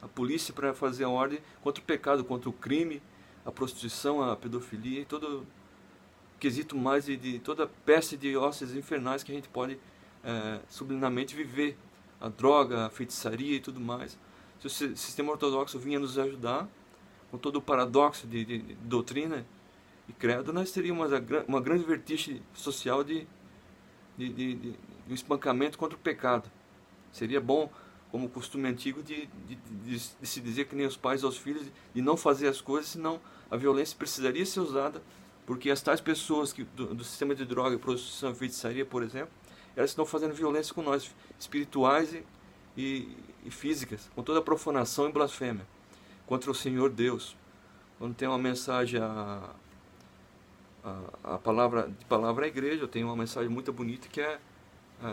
a polícia para fazer a ordem contra o pecado, contra o crime, a prostituição, a pedofilia e todo quesito mais de toda peste de hostes infernais que a gente pode subliminarmente viver. A droga, a feitiçaria e tudo mais. Se o sistema ortodoxo vinha nos ajudar, com todo o paradoxo de doutrina e credo, nós teríamos uma grande vertigem social de um espancamento contra o pecado. Seria bom, como costume antigo, de se dizer que nem os pais aos filhos, de não fazer as coisas, senão a violência precisaria ser usada, porque as tais pessoas do sistema de droga, prostituição e feitiçaria, por exemplo, elas estão fazendo violência com nós, espirituais e físicas, com toda a profanação e blasfêmia contra o Senhor Deus. Quando tem uma mensagem a palavra à igreja, eu tenho uma mensagem muito bonita que é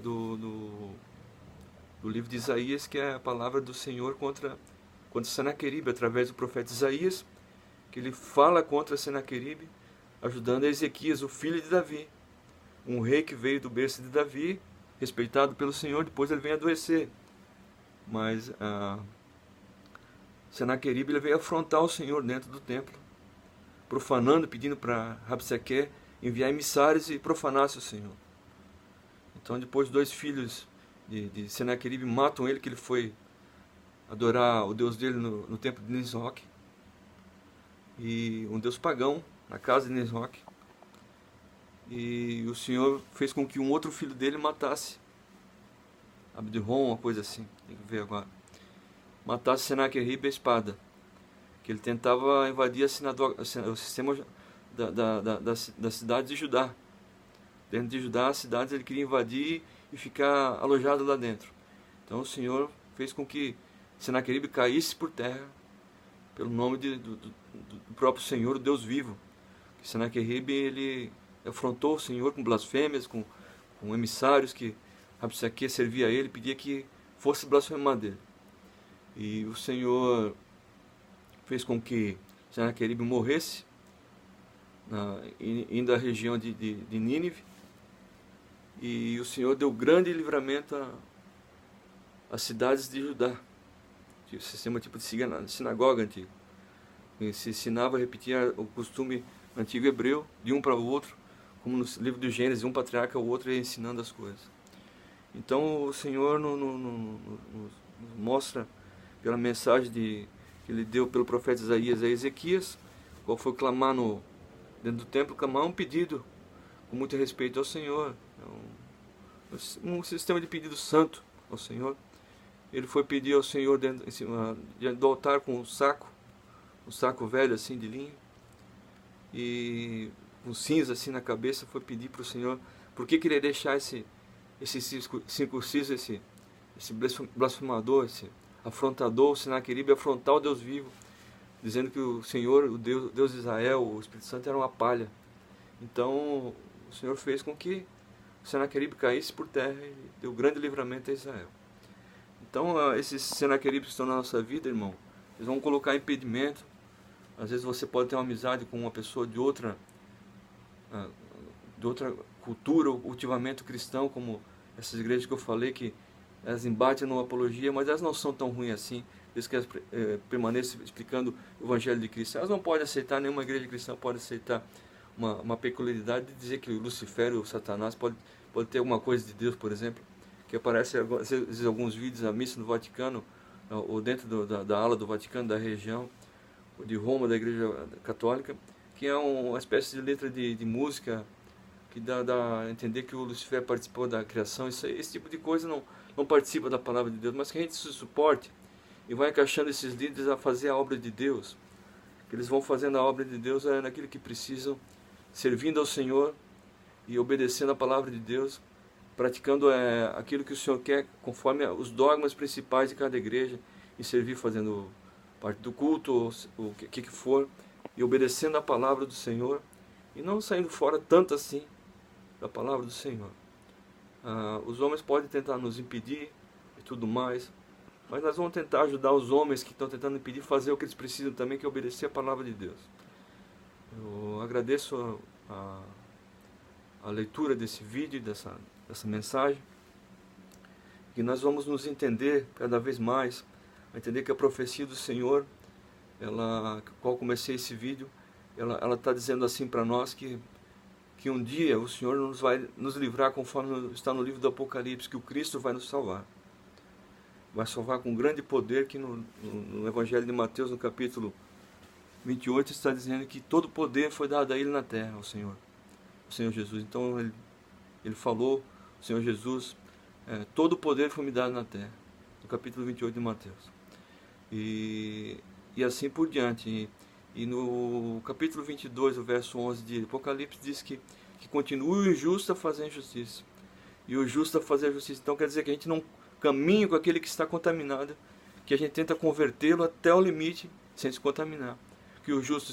do livro de Isaías, que é a palavra do Senhor contra Senaqueribe, através do profeta Isaías, que ele fala contra Senaqueribe, ajudando a Ezequias, o filho de Davi, um rei que veio do berço de Davi, respeitado pelo Senhor. Depois ele vem adoecer, mas Senaqueribe ele veio afrontar o Senhor dentro do templo, profanando, pedindo para Rabsaque enviar emissários e profanasse o Senhor. Então depois 2 filhos de Senaqueribe matam ele, que ele foi adorar o Deus dele no templo de Nisroque, e um Deus pagão, na casa de Nisroque. E o Senhor fez com que um outro filho dele matasse Abderrom, uma coisa assim, tem que ver agora, matasse Senaqueribe a espada, que ele tentava invadir o sistema da cidade de Judá. Dentro de Judá, as cidades ele queria invadir e ficar alojado lá dentro. Então o Senhor fez com que Senaqueribe caísse por terra, pelo nome do próprio Senhor, o Deus vivo. Que Senaqueribe ele afrontou o Senhor com blasfêmias, com emissários que Rabsaque servia a ele, pedia que fosse blasfemar dele. E o Senhor fez com que Senaqueribe morresse, indo à região de Nínive, e o Senhor deu grande livramento às cidades de Judá, o sistema tipo de sinagoga antigo. E se ensinava, repetia o costume antigo hebreu, de um para o outro, como no livro do Gênesis, um patriarca ao outro ia ensinando as coisas. Então o Senhor nos mostra, pela mensagem que ele deu pelo profeta Isaías a Ezequias, qual foi clamar dentro do templo, clamar um pedido com muito respeito ao Senhor, um sistema de pedido santo ao Senhor. Ele foi pedir ao Senhor em cima do altar com um saco velho assim de linho, e com cinza assim na cabeça, foi pedir para o Senhor por que queria deixar esse circunciso, esse blasfemador, esse afrontador, o Senaqueribe, afrontar o Deus vivo, dizendo que o Senhor, o Deus de Israel, o Espírito Santo, era uma palha. Então o Senhor fez com que o Senaqueribe caísse por terra e deu grande livramento a Israel. Então esses Senaqueribes que estão na nossa vida, irmão, eles vão colocar impedimento. Às vezes você pode ter uma amizade com uma pessoa de outra cultura, ou cultivamento cristão, como essas igrejas que eu falei, que elas embatem numa apologia, mas elas não são tão ruins assim, desde que elas permaneçam explicando o Evangelho de Cristo. Elas não podem aceitar, nenhuma igreja cristã pode aceitar uma peculiaridade de dizer que o Lucifer, o Satanás, pode ter alguma coisa de Deus, por exemplo, que aparece às vezes alguns vídeos da missa no Vaticano, ou dentro da ala do Vaticano, da região de Roma, da Igreja Católica, que é uma espécie de letra de música que dá a entender que o Lucifer participou da criação. Esse tipo de coisa não participa da palavra de Deus, mas que a gente se suporte e vai encaixando esses líderes a fazer a obra de Deus, que eles vão fazendo a obra de Deus naquilo que precisam, servindo ao Senhor e obedecendo a palavra de Deus, praticando aquilo que o Senhor quer, conforme os dogmas principais de cada igreja, e servir fazendo parte do culto, ou o que for, e obedecendo a palavra do Senhor, e não saindo fora tanto assim da palavra do Senhor. Os homens podem tentar nos impedir e tudo mais, mas nós vamos tentar ajudar os homens que estão tentando impedir, fazer o que eles precisam também, que é obedecer a palavra de Deus. Eu agradeço a leitura desse vídeo, dessa mensagem, que nós vamos nos entender cada vez mais a entender que a profecia do Senhor, qual comecei esse vídeo, ela está dizendo assim para nós que um dia o Senhor vai nos livrar, conforme está no livro do Apocalipse, que o Cristo vai nos salvar. Vai salvar com grande poder, que no Evangelho de Mateus, no capítulo 28, está dizendo que todo poder foi dado a Ele na terra, ao Senhor Jesus. Então ele falou, o Senhor Jesus, todo o poder foi me dado na terra, no capítulo 28 de Mateus. E assim por diante. E no capítulo 22, o verso 11 de Apocalipse, diz que continue o justo a fazer injustiça. E o justo a fazer justiça. Então quer dizer que a gente não caminha com aquele que está contaminado, que a gente tenta convertê-lo até o limite, sem se contaminar. Que o justo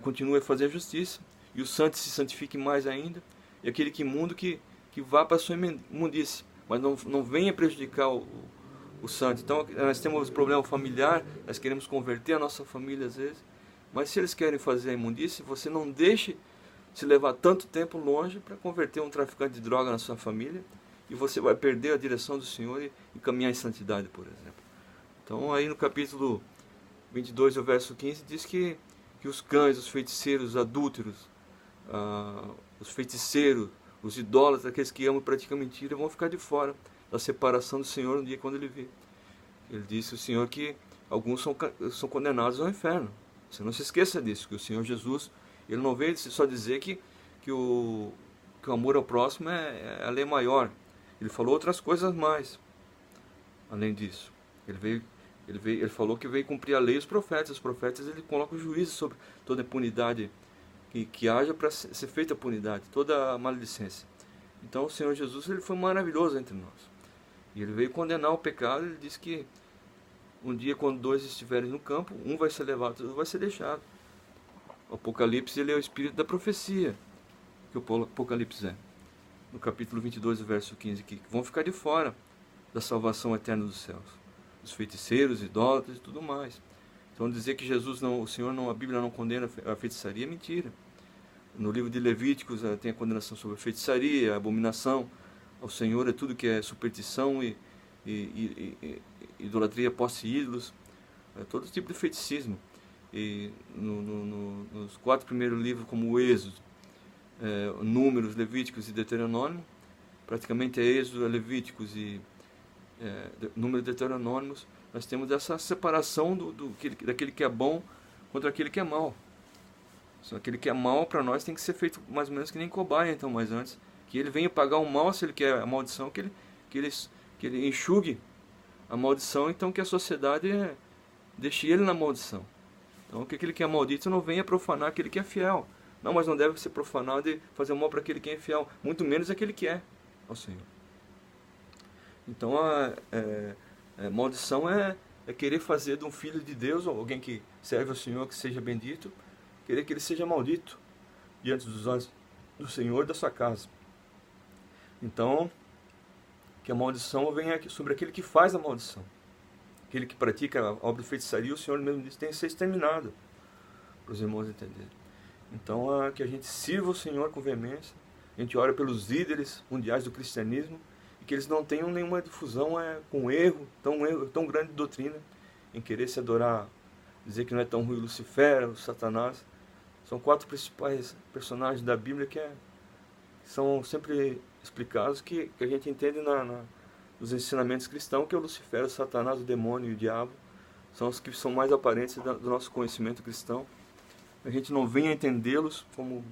continue a fazer justiça, e o santo se santifique mais ainda, e aquele que imundo que vá para a sua imundice, mas não venha prejudicar o santo. Então nós temos problema familiar, nós queremos converter a nossa família às vezes, mas se eles querem fazer a imundície, você não deixe se levar tanto tempo longe para converter um traficante de droga na sua família, e você vai perder a direção do Senhor e caminhar em santidade, por exemplo. Então aí no capítulo 22, o verso 15, diz que os cães, os feiticeiros, os adúlteros, os feiticeiros, os idólatras, aqueles que amam e praticam mentira, vão ficar de fora da separação do Senhor no dia quando Ele vir. Ele disse, o Senhor, que alguns são condenados ao inferno. Você não se esqueça disso, que o Senhor Jesus, Ele não veio só dizer que o amor ao próximo é a lei maior. Ele falou outras coisas mais, além disso. Ele falou que veio cumprir a lei e os profetas. Os profetas, Ele coloca o juízo sobre toda impunidade que haja para ser feita a punidade, toda a maledicência. Então o Senhor Jesus, Ele foi maravilhoso entre nós. E Ele veio condenar o pecado. Ele disse que um dia, quando dois estiverem no campo, um vai ser levado, outro vai ser deixado. O Apocalipse, ele é o espírito da profecia, que o Apocalipse é. No capítulo 22, verso 15, que vão ficar de fora da salvação eterna dos céus. Os feiticeiros, idólatras e tudo mais. Então dizer que a Bíblia não condena a feitiçaria é mentira. No livro de Levíticos tem a condenação sobre a feitiçaria, a abominação ao Senhor, é tudo que é superstição e idolatria, posse de ídolos, todo tipo de feiticismo. E nos 4 primeiros livros, como o Êxodo, Números, Levíticos e Deuteronômio, praticamente é Êxodo, Levíticos e Números e Deuteronômios, nós temos essa separação daquele que é bom contra aquele que é mau. Só aquele que é mau para nós tem que ser feito mais ou menos que nem cobaia, então, mas antes que ele venha pagar o mal, se ele quer a maldição, que ele enxugue a maldição, então que a sociedade deixe ele na maldição. Então que aquele que é maldito não venha profanar aquele que é fiel. Não, mas não deve ser profanado e fazer o mal para aquele que é infiel, muito menos aquele que é ao Senhor. Então maldição é querer fazer de um filho de Deus, ou alguém que serve ao Senhor, que seja bendito, querer que ele seja maldito diante dos olhos do Senhor da sua casa. Então, que a maldição venha sobre aquele que faz a maldição. Aquele que pratica a obra de feitiçaria, o Senhor mesmo disse, tem que ser exterminado, para os irmãos entenderem. Então, que a gente sirva o Senhor com veemência, a gente ora pelos líderes mundiais do cristianismo, e que eles não tenham nenhuma difusão com erro tão grande de doutrina, em querer se adorar, dizer que não é tão ruim Lucifer, o Satanás. São 4 principais personagens da Bíblia que são sempre explicados, que a gente entende nos ensinamentos cristãos, que é o Lucifer, o Satanás, o demônio e o diabo. São os que são mais aparentes do nosso conhecimento cristão. A gente não vem a entendê-los como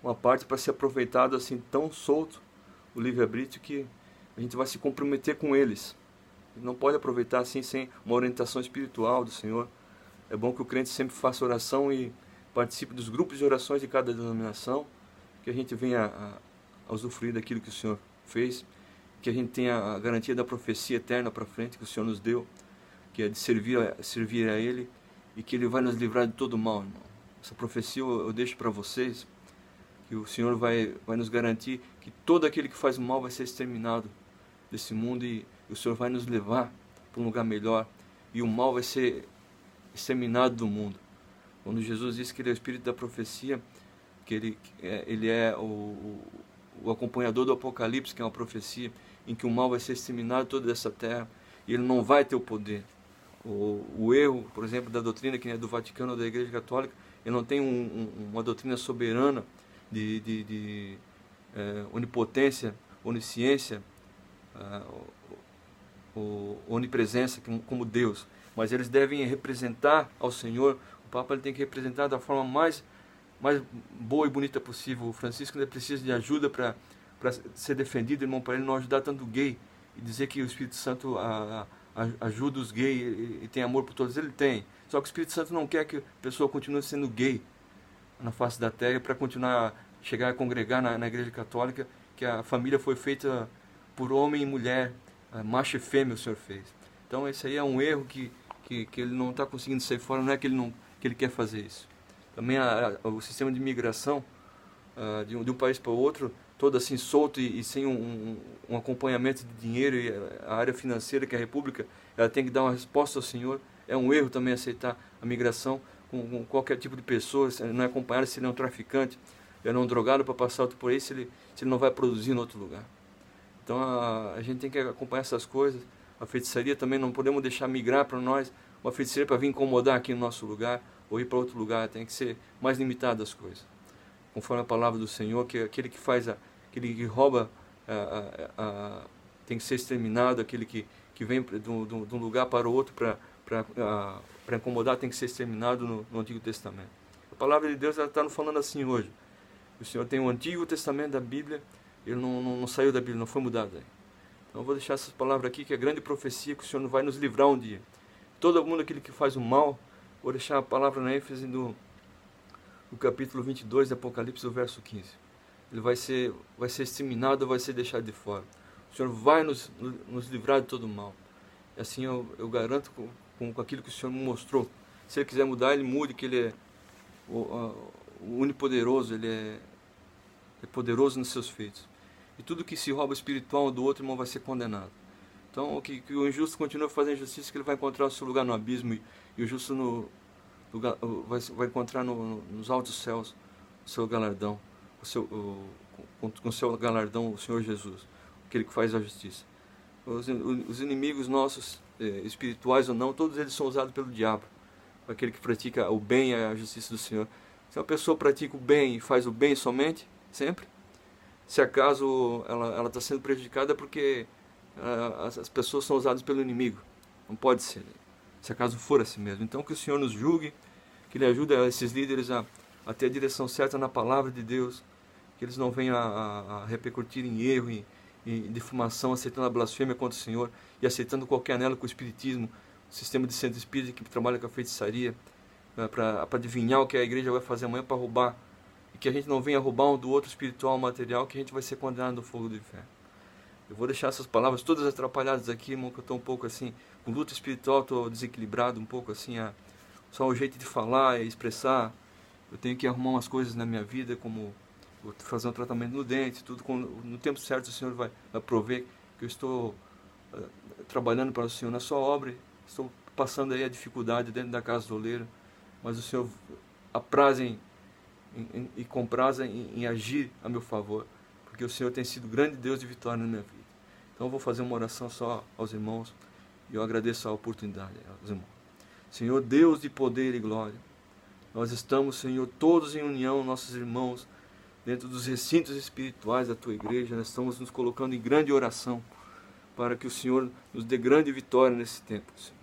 uma parte para ser aproveitado assim tão solto, o livre-arbítrio, que a gente vai se comprometer com eles. Não pode aproveitar assim sem uma orientação espiritual do Senhor. É bom que o crente sempre faça oração e participe dos grupos de orações de cada denominação, que a gente venha a usufruir daquilo que o Senhor fez, que a gente tenha a garantia da profecia eterna para frente que o Senhor nos deu, que é de servir a Ele, e que Ele vai nos livrar de todo mal, irmão. Essa profecia eu deixo para vocês, que o Senhor vai nos garantir que todo aquele que faz o mal vai ser exterminado desse mundo, e o Senhor vai nos levar para um lugar melhor, e o mal vai ser exterminado do mundo. Quando Jesus disse que Ele é o Espírito da profecia, que Ele é o acompanhador do Apocalipse, que é uma profecia, em que o mal vai ser exterminado toda essa terra, e ele não vai ter o poder. O erro, por exemplo, da doutrina que é do Vaticano ou da Igreja Católica, ele não tem uma doutrina soberana de onipotência, onisciência, onipresença como Deus, mas eles devem representar ao Senhor. O Papa ele tem que representar da forma mais boa e bonita possível. O Francisco ainda precisa de ajuda para ser defendido, irmão, para ele não ajudar tanto o gay e dizer que o Espírito Santo ajuda os gays e tem amor por todos. Ele tem, só que o Espírito Santo não quer que a pessoa continue sendo gay na face da terra para continuar chegar a congregar na Igreja Católica, que a família foi feita por homem e mulher, macho e fêmea o Senhor fez. Então esse aí é um erro que ele não está conseguindo sair fora, não é que ele quer fazer isso. Também o sistema de imigração de um país para o outro, todo assim solto e sem um acompanhamento de dinheiro, e a área financeira que é a República, ela tem que dar uma resposta ao Senhor. É um erro também aceitar a migração com qualquer tipo de pessoa, não é acompanhado se ele é um traficante, ele é um drogado para passar outro por aí, se ele não vai produzir em outro lugar. Então a gente tem que acompanhar essas coisas. A feitiçaria também não podemos deixar migrar para nós, uma feitiçaria para vir incomodar aqui no nosso lugar ou ir para outro lugar. Tem que ser mais limitado as coisas, conforme a palavra do Senhor, que aquele que faz, aquele que rouba tem que ser exterminado, aquele que vem de um lugar para o outro para incomodar tem que ser exterminado no Antigo Testamento. A palavra de Deus está nos falando assim hoje. O Senhor tem o Antigo Testamento da Bíblia, ele não saiu da Bíblia, não foi mudado aí. Então eu vou deixar essas palavras aqui, que é grande profecia, que o Senhor vai nos livrar um dia. Todo mundo aquele que faz o mal, vou deixar a palavra na ênfase no capítulo 22 de Apocalipse, o verso 15. Ele vai ser exterminado, vai ser deixado de fora. O Senhor vai nos livrar de todo o mal. E assim eu garanto com aquilo que o Senhor me mostrou. Se Ele quiser mudar, Ele mude, que Ele é o Onipoderoso, Ele é poderoso nos seus feitos. E tudo que se rouba espiritual do outro, irmão, vai ser condenado. Então, que o injusto continue fazendo justiça, que ele vai encontrar o seu lugar no abismo, e o justo vai encontrar nos altos céus o seu galardão, com o seu galardão, o Senhor Jesus, aquele que faz a justiça. Os inimigos nossos, espirituais ou não, todos eles são usados pelo diabo, aquele que pratica o bem e a justiça do Senhor. Se uma pessoa pratica o bem e faz o bem somente, sempre, se acaso ela está sendo prejudicada, porque as pessoas são usadas pelo inimigo. Não pode ser, se acaso for assim mesmo. Então que o Senhor nos julgue, que Ele ajude esses líderes a ter a direção certa na palavra de Deus, que eles não venham a repercutir em erro e defumação, aceitando a blasfêmia contra o Senhor e aceitando qualquer anelo com o espiritismo, o sistema de centro espírita que trabalha com a feitiçaria, para adivinhar o que a igreja vai fazer amanhã, para roubar, e que a gente não venha roubar um do outro espiritual, material, que a gente vai ser condenado no fogo do inferno. Eu vou deixar essas palavras todas atrapalhadas aqui, irmão, que eu estou um pouco assim, com luta espiritual, estou desequilibrado um pouco assim, só o jeito de falar e expressar. Eu tenho que arrumar umas coisas na minha vida, como vou fazer um tratamento no dente, tudo no tempo certo o Senhor vai prover, que eu estou trabalhando para o Senhor na sua obra, estou passando aí a dificuldade dentro da casa do oleiro, mas o Senhor apraz e compraza em agir a meu favor, porque o Senhor tem sido grande Deus de vitória na minha vida. Então eu vou fazer uma oração só aos irmãos, e eu agradeço a oportunidade aos irmãos. Senhor Deus de poder e glória, nós estamos, Senhor, todos em união, nossos irmãos, dentro dos recintos espirituais da Tua igreja. Nós estamos nos colocando em grande oração, para que o Senhor nos dê grande vitória nesse tempo, Senhor.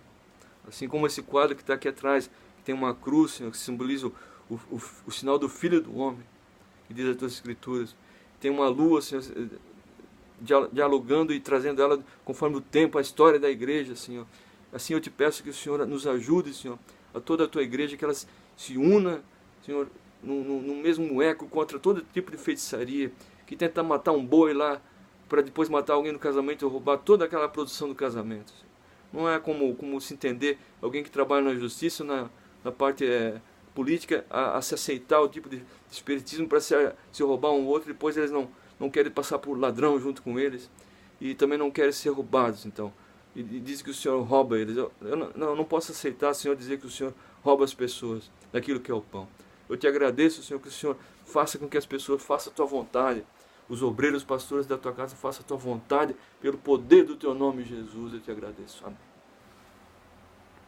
Assim como esse quadro que está aqui atrás, que tem uma cruz, Senhor, que simboliza o sinal do Filho do Homem, que diz as Tuas Escrituras. Tem uma lua, Senhor, dialogando e trazendo ela, conforme o tempo, a história da igreja, Senhor. Assim eu te peço que o Senhor nos ajude, Senhor, a toda a Tua igreja, que ela se una, Senhor, no mesmo eco contra todo tipo de feitiçaria, que tenta matar um boi lá, para depois matar alguém no casamento e roubar toda aquela produção do casamento. Senhor. Não é como se entender alguém que trabalha na justiça, na parte política, a se aceitar o tipo de espiritismo para se roubar um outro, depois eles não querem passar por ladrão junto com eles, e também não querem ser roubados, então. E diz que o Senhor rouba eles. Eu não posso aceitar, Senhor, dizer que o Senhor rouba as pessoas daquilo que é o pão. Eu te agradeço, Senhor, que o Senhor faça com que as pessoas façam a Tua vontade. os obreiros, os pastores da tua casa façam a tua vontade, pelo poder do teu nome, Jesus, eu te agradeço. Amém.